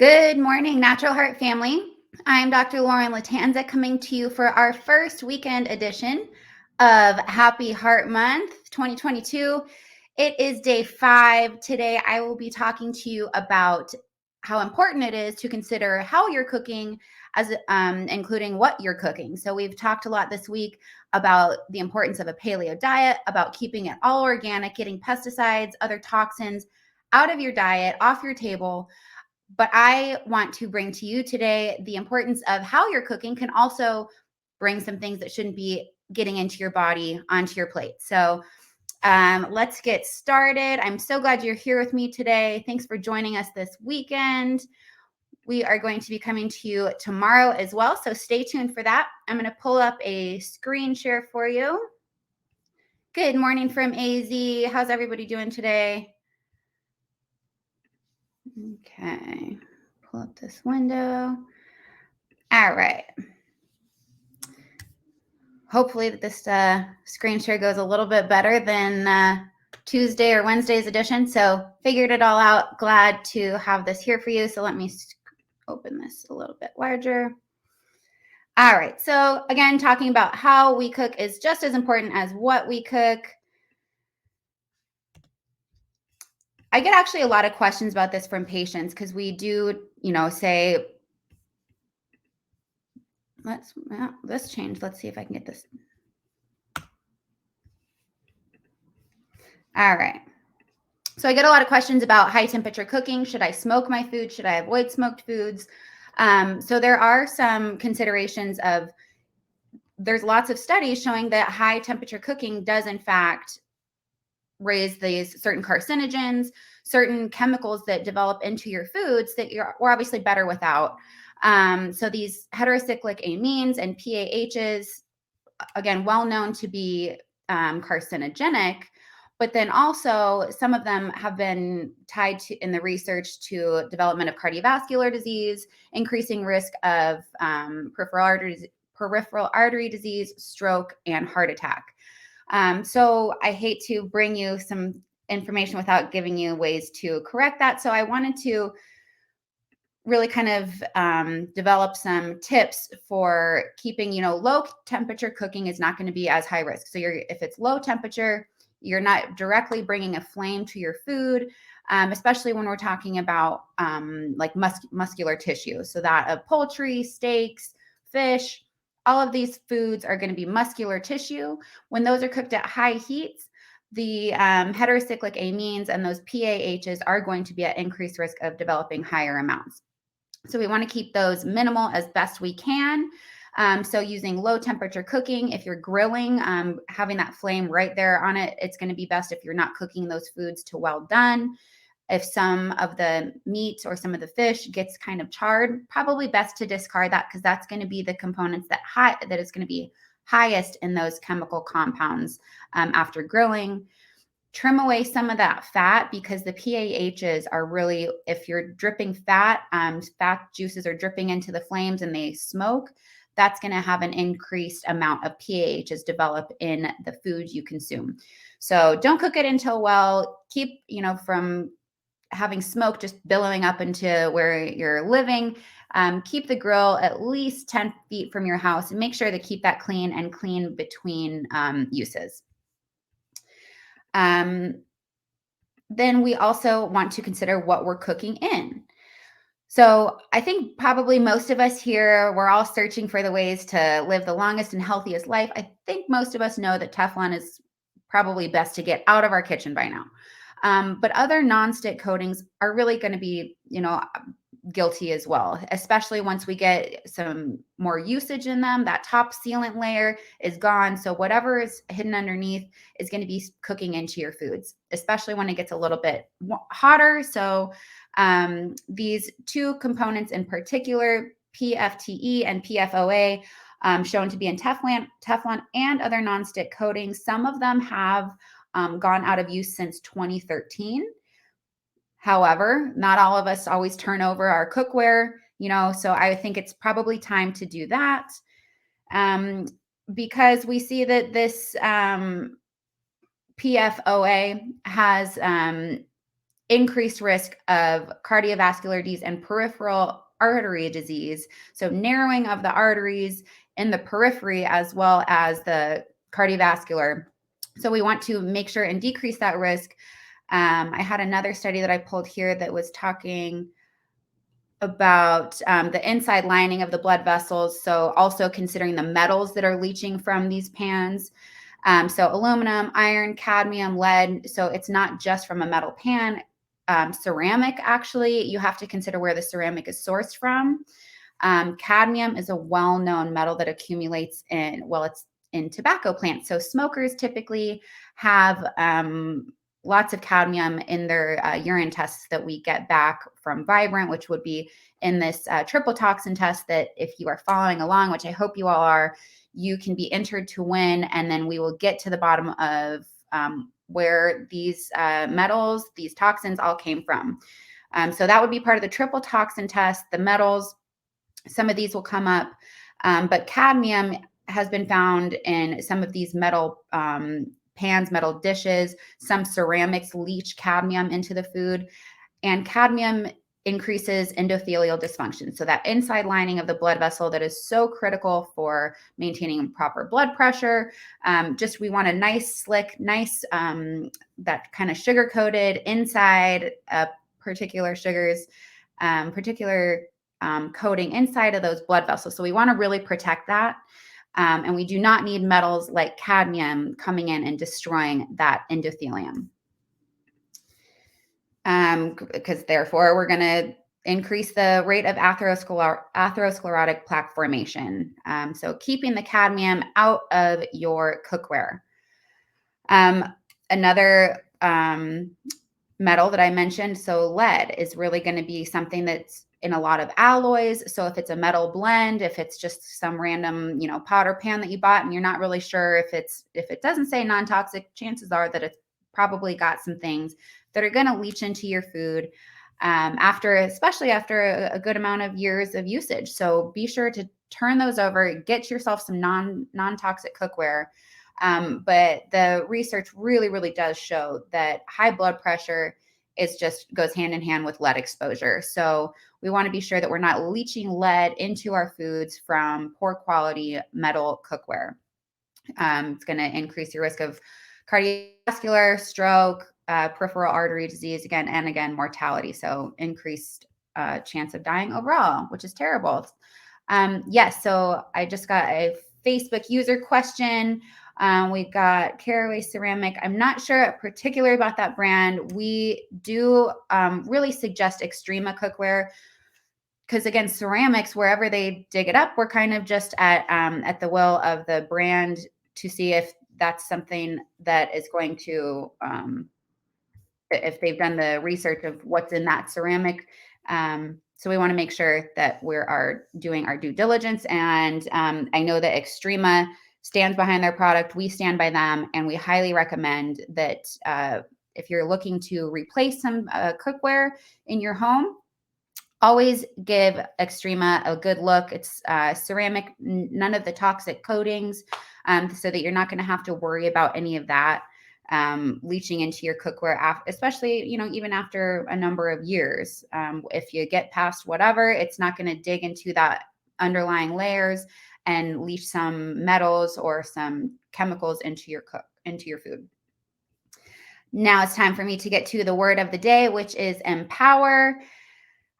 Good morning, Natural Heart family. I'm Dr. Lauren Lattanza coming to you for our first weekend edition of Happy Heart Month 2022. It is day 5. Today, I will be talking to you about how important it is to consider how you're cooking, as including what you're cooking. So we've talked a lot this week about the importance of a paleo diet, about keeping it all organic, getting pesticides, other toxins out of your diet, off your table. But I want to bring to you today the importance of how you're cooking can also bring some things that shouldn't be getting into your body onto your plate. So let's get started. I'm so glad you're here with me today. Thanks for joining us this weekend. We are going to be coming to you tomorrow as well. So stay tuned for that. I'm going to pull up a screen share for you. Good morning from AZ. How's everybody doing today? Okay. Pull up this window. All right. Hopefully that this screen share goes a little bit better than Tuesday or Wednesday's edition. So figured it all out. Glad to have this here for you. So let me open this a little bit larger. All right. So again, talking about how we cook is just as important as what we cook. I get actually a lot of questions about this from patients because we do, say, let's change. Let's see if I can get this. All right. So I get a lot of questions about high temperature cooking. Should I smoke my food? Should I avoid smoked foods? So there are some considerations of, there's lots of studies showing that high temperature cooking does in fact raise these certain carcinogens, certain chemicals that develop into your foods that we're obviously better without. So these heterocyclic amines and PAHs, again, well known to be carcinogenic, but then also some of them have been tied to, in the research, to development of cardiovascular disease, increasing risk of peripheral artery disease, stroke, and heart attack. So I hate to bring you some information without giving you ways to correct that. So I wanted to really kind of develop some tips for keeping, low temperature cooking is not going to be as high risk. So if it's low temperature, you're not directly bringing a flame to your food, especially when we're talking about like muscular tissue. So that of poultry, steaks, fish, all of these foods are going to be muscular tissue. When those are cooked at high heats, the heterocyclic amines and those PAHs are going to be at increased risk of developing higher amounts. So we want to keep those minimal as best we can. So using low temperature cooking, if you're grilling, having that flame right there on it, it's going to be best if you're not cooking those foods to well done. If some of the meat or some of the fish gets kind of charred, probably best to discard that, because that's going to be the components that is going to be highest in those chemical compounds after grilling. Trim away some of that fat, because the PAHs are really, if you're dripping fat, fat juices are dripping into the flames and they smoke, that's going to have an increased amount of PAHs develop in the food you consume. So don't cook it until well. Keep, from having smoke just billowing up into where you're living. Keep the grill at least 10 feet from your house, and make sure to keep that clean and clean between uses. Then we also want to consider what we're cooking in. So I think probably most of us here, we're all searching for the ways to live the longest and healthiest life. I think most of us know that Teflon is probably best to get out of our kitchen by now. But other nonstick coatings are really going to be, guilty as well, especially once we get some more usage in them. That top sealant layer is gone. So whatever is hidden underneath is going to be cooking into your foods, especially when it gets a little bit hotter. So these two components in particular, PFTE and PFOA, shown to be in Teflon and other nonstick coatings. Some of them have gone out of use since 2013. However, not all of us always turn over our cookware, so I think it's probably time to do that, because we see that this PFOA has increased risk of cardiovascular disease and peripheral artery disease. So narrowing of the arteries in the periphery as well as the cardiovascular. So we want to make sure and decrease that risk. I had another study that I pulled here that was talking about the inside lining of the blood vessels. So also considering the metals that are leaching from these pans. So aluminum, iron, cadmium, lead. So it's not just from a metal pan. Ceramic, actually, you have to consider where the ceramic is sourced from. Cadmium is a well-known metal that accumulates it's in tobacco plants. So smokers typically have lots of cadmium in their urine tests that we get back from Vibrant, which would be in this triple toxin test that if you are following along, which I hope you all are, you can be entered to win. And then we will get to the bottom of where these metals, these toxins all came from. So that would be part of the triple toxin test. The metals, some of these will come up, but cadmium has been found in some of these metal pans, metal dishes. Some ceramics leach cadmium into the food, and cadmium increases endothelial dysfunction. So that inside lining of the blood vessel that is so critical for maintaining proper blood pressure. We want a nice, slick, nice, that kind of sugar-coated inside particular sugars, particular coating inside of those blood vessels. So we want to really protect that. And we do not need metals like cadmium coming in and destroying that endothelium. Because therefore we're going to increase the rate of atherosclerotic plaque formation. So keeping the cadmium out of your cookware. Another metal that I mentioned, so lead is really going to be something that's in a lot of alloys. So if it's a metal blend, if it's just some random, pot or pan that you bought and you're not really sure if it doesn't say non-toxic, chances are that it's probably got some things that are going to leach into your food especially after a good amount of years of usage. So be sure to turn those over, get yourself some non-toxic cookware. But the research really, really does show that high blood pressure goes hand in hand with lead exposure. So we want to be sure that we're not leaching lead into our foods from poor quality metal cookware. It's going to increase your risk of cardiovascular, stroke, peripheral artery disease, again, mortality. So increased chance of dying overall, which is terrible. Yes, so I just got a Facebook user question. We've got Caraway Ceramic. I'm not sure particularly about that brand. We do really suggest Extrema cookware because, again, ceramics, wherever they dig it up, we're kind of just at the will of the brand to see if that's something that is going to, if they've done the research of what's in that ceramic. So we want to make sure that we are doing our due diligence. And I know that Extrema stands behind their product. We stand by them, and we highly recommend that if you're looking to replace some cookware in your home, always give Extrema a good look. It's ceramic, none of the toxic coatings, so that you're not going to have to worry about any of that leaching into your cookware, especially, even after a number of years. If you get past whatever, it's not going to dig into that underlying layers and leach some metals or some chemicals into your food. Now it's time for me to get to the word of the day, which is empower.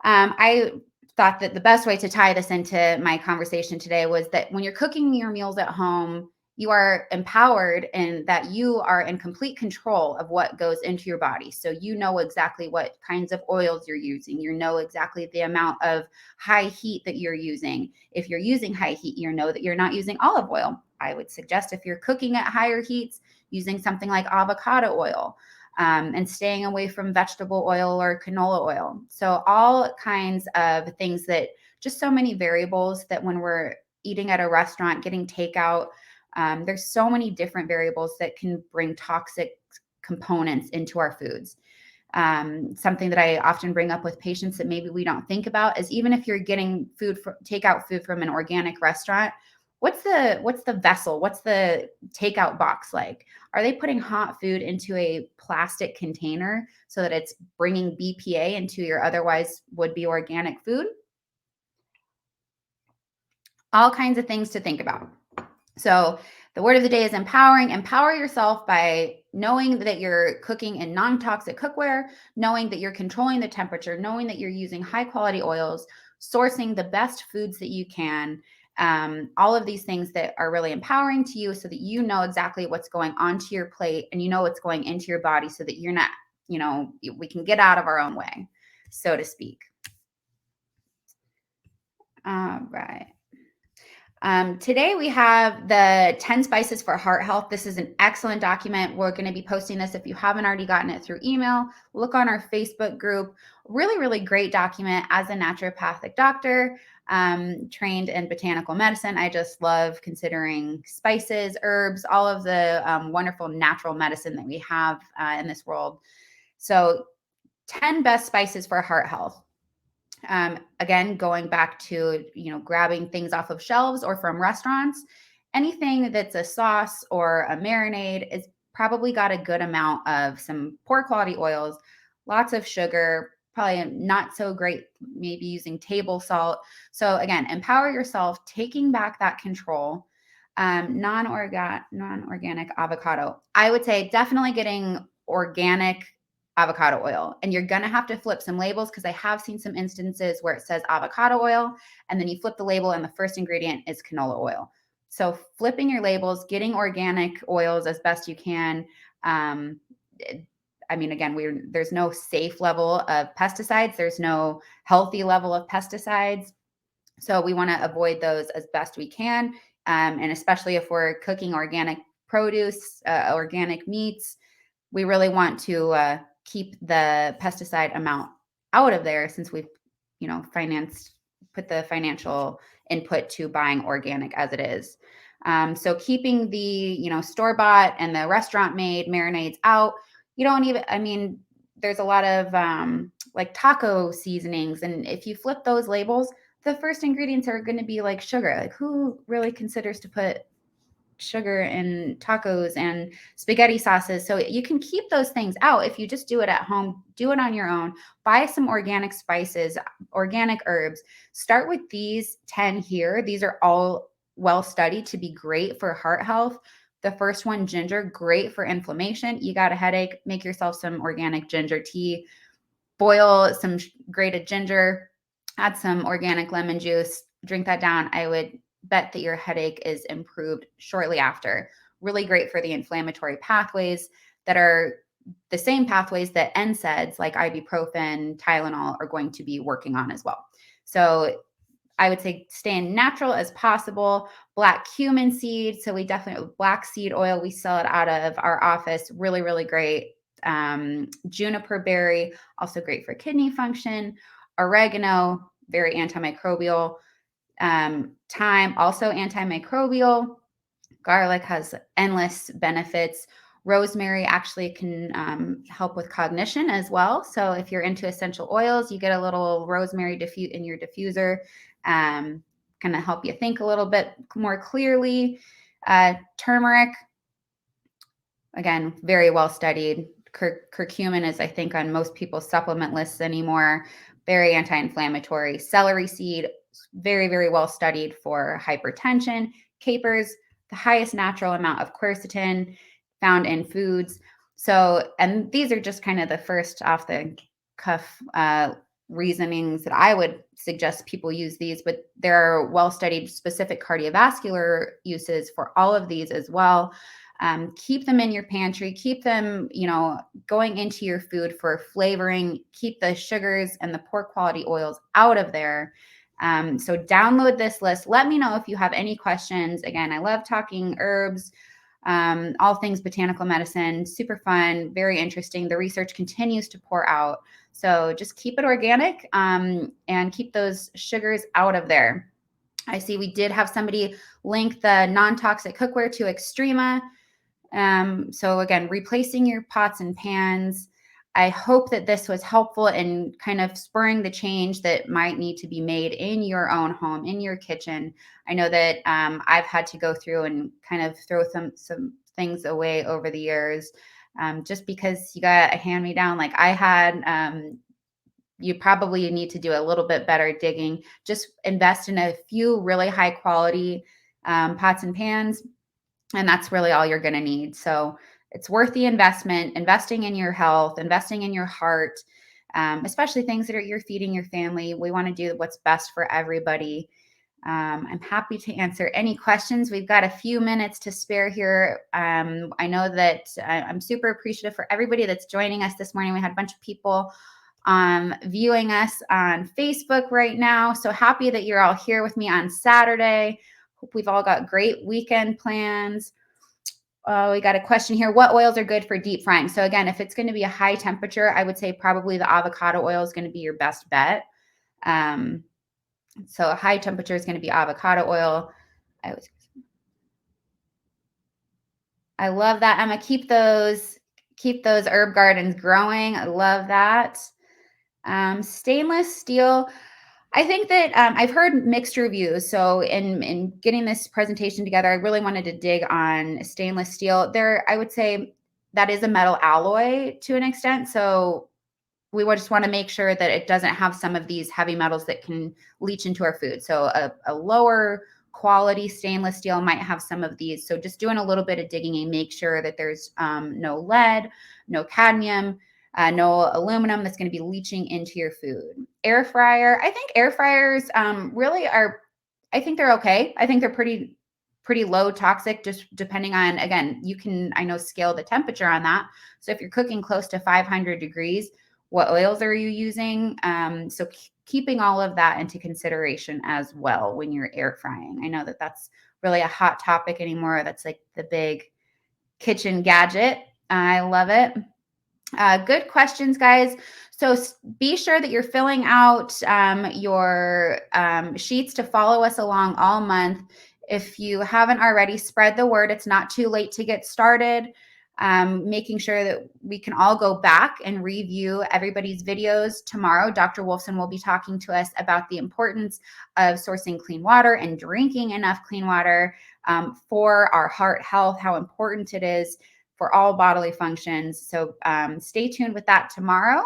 I thought that the best way to tie this into my conversation today was that when you're cooking your meals at home, you are empowered and that you are in complete control of what goes into your body. So you know exactly what kinds of oils you're using. You know exactly the amount of high heat that you're using. If you're using high heat, you know that you're not using olive oil. I would suggest if you're cooking at higher heats, using something like avocado oil. And staying away from vegetable oil or canola oil. So all kinds of things that just so many variables that when we're eating at a restaurant, getting takeout, there's so many different variables that can bring toxic components into our foods. Something that I often bring up with patients that maybe we don't think about is even if you're getting takeout food from an organic restaurant, what's the vessel? What's the takeout box like? Are they putting hot food into a plastic container so that it's bringing BPA into your otherwise would be organic food? All kinds of things to think about. So, the word of the day is empowering. Empower yourself by knowing that you're cooking in non toxic cookware, knowing that you're controlling the temperature, knowing that you're using high quality oils, sourcing the best foods that you can. All of these things that are really empowering to you so that you know exactly what's going onto your plate and you know what's going into your body so that you're not, we can get out of our own way, so to speak. All right. Today we have the 10 spices for heart health. This is an excellent document. We're going to be posting this if you haven't already gotten it through email. Look on our Facebook group. Really, really great document. As a naturopathic doctor, trained in botanical medicine, I just love considering spices, herbs, all of the wonderful natural medicine that we have in this world. So 10 best spices for heart health. Again, going back to, grabbing things off of shelves or from restaurants, anything that's a sauce or a marinade is probably got a good amount of some poor quality oils, lots of sugar, probably not so great, maybe using table salt. So again, empower yourself, taking back that control. Non-organic avocado. I would say definitely getting organic avocado oil. And you're going to have to flip some labels because I have seen some instances where it says avocado oil and then you flip the label and the first ingredient is canola oil. So flipping your labels, getting organic oils as best you can. Again, there's no safe level of pesticides. There's no healthy level of pesticides. So we want to avoid those as best we can. And especially if we're cooking organic produce, organic meats, we really want to keep the pesticide amount out of there since we've, put the financial input to buying organic as it is. So keeping the, store-bought and the restaurant-made marinades out. You don't even, there's a lot of like taco seasonings. And if you flip those labels, the first ingredients are going to be like sugar. Like who really considers to put sugar in tacos and spaghetti sauces? So you can keep those things out if you just do it at home, do it on your own, buy some organic spices, organic herbs. Start with these 10 here. These are all well studied to be great for heart health. The first one, ginger, great for inflammation. You got a headache, make yourself some organic ginger tea, boil some grated ginger, add some organic lemon juice, drink that down. I would bet that your headache is improved shortly after. Really great for the inflammatory pathways that are the same pathways that NSAIDs like ibuprofen, Tylenol are going to be working on as well. So I would say stay natural as possible. Black cumin seed. So we definitely, black seed oil, we sell it out of our office. Really, really great. Juniper berry, also great for kidney function. Oregano, very antimicrobial. Thyme, also antimicrobial. Garlic has endless benefits. Rosemary actually can help with cognition as well. So if you're into essential oils, you get a little rosemary in your diffuser, kind of help you think a little bit more clearly. Turmeric, again, very well studied. Curcumin is, I think, on most people's supplement lists anymore. Very anti-inflammatory. Celery seed, very, very well studied for hypertension. Capers, the highest natural amount of quercetin found in foods. So, and these are just kind of the first off the cuff reasonings that I would suggest people use these, but there are well-studied specific cardiovascular uses for all of these as well. Keep them in your pantry, keep them, going into your food for flavoring, keep the sugars and the poor quality oils out of there. So download this list. Let me know if you have any questions. Again, I love talking herbs, all things botanical medicine, super fun, very interesting. The research continues to pour out. So just keep it organic and keep those sugars out of there. I see we did have somebody link the non-toxic cookware to Extrema. So again, replacing your pots and pans. I hope that this was helpful in kind of spurring the change that might need to be made in your own home, in your kitchen. I know that I've had to go through and kind of throw some things away over the years, just because you got a hand me down like I had. You probably need to do a little bit better digging. Just invest in a few really high quality pots and pans, and that's really all you're going to need. So it's worth the investment, investing in your health, investing in your heart, especially things that you're feeding your family. We want to do what's best for everybody. I'm happy to answer any questions. We've got a few minutes to spare here. I know that I'm super appreciative for everybody that's joining us this morning. We had a bunch of people viewing us on Facebook right now. So happy that you're all here with me on Saturday. Hope we've all got great weekend plans. We got a question here. What oils are good for deep frying? So again, if it's going to be a high temperature, I would say probably the avocado oil is going to be your best bet. So a high temperature is going to be avocado oil. I love that, Emma. Keep those herb gardens growing. I love that. Stainless steel. I think that I've heard mixed reviews. So in getting this presentation together, I really wanted to dig on stainless steel. I would say that is a metal alloy to an extent. So we just want to make sure that it doesn't have some of these heavy metals that can leach into our food. So a lower quality stainless steel might have some of these. So just doing a little bit of digging and make sure that there's no lead, no cadmium, no aluminum that's going to be leaching into your food. Air fryer. I think air fryers really are, I think they're okay. I think they're pretty low toxic, just depending on, again, you can, I know, scale the temperature on that. So if you're cooking close to 500 degrees, what oils are you using? So keeping all of that into consideration as well when you're air frying. I know that that's really a hot topic anymore. That's like the big kitchen gadget. I love it. Good questions, guys. So be sure that you're filling out your sheets to follow us along all month. If you haven't already, spread the word. It's not too late to get started. Making sure that we can all go back and review everybody's videos. Tomorrow, Dr. Wolfson will be talking to us about the importance of sourcing clean water and drinking enough clean water for our heart health, how important it is for all bodily functions. So stay tuned with that tomorrow.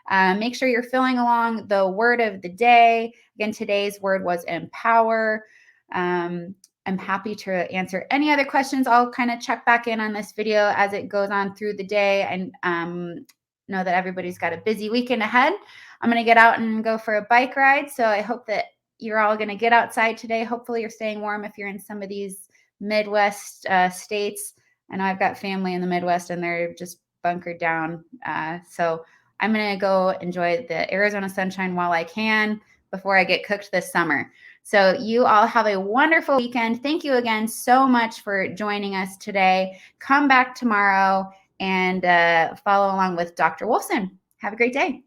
Make sure you're filling along the word of the day. Again, today's word was empower. I'm happy to answer any other questions. I'll kind of check back in on this video as it goes on through the day, and know that everybody's got a busy weekend ahead. I'm going to get out and go for a bike ride. So I hope that you're all going to get outside today. Hopefully you're staying warm if you're in some of these Midwest states. I know I've got family in the Midwest and they're just bunkered down. So I'm going to go enjoy the Arizona sunshine while I can before I get cooked this summer. So you all have a wonderful weekend. Thank you again so much for joining us today. Come back tomorrow and follow along with Dr. Wolfson. Have a great day.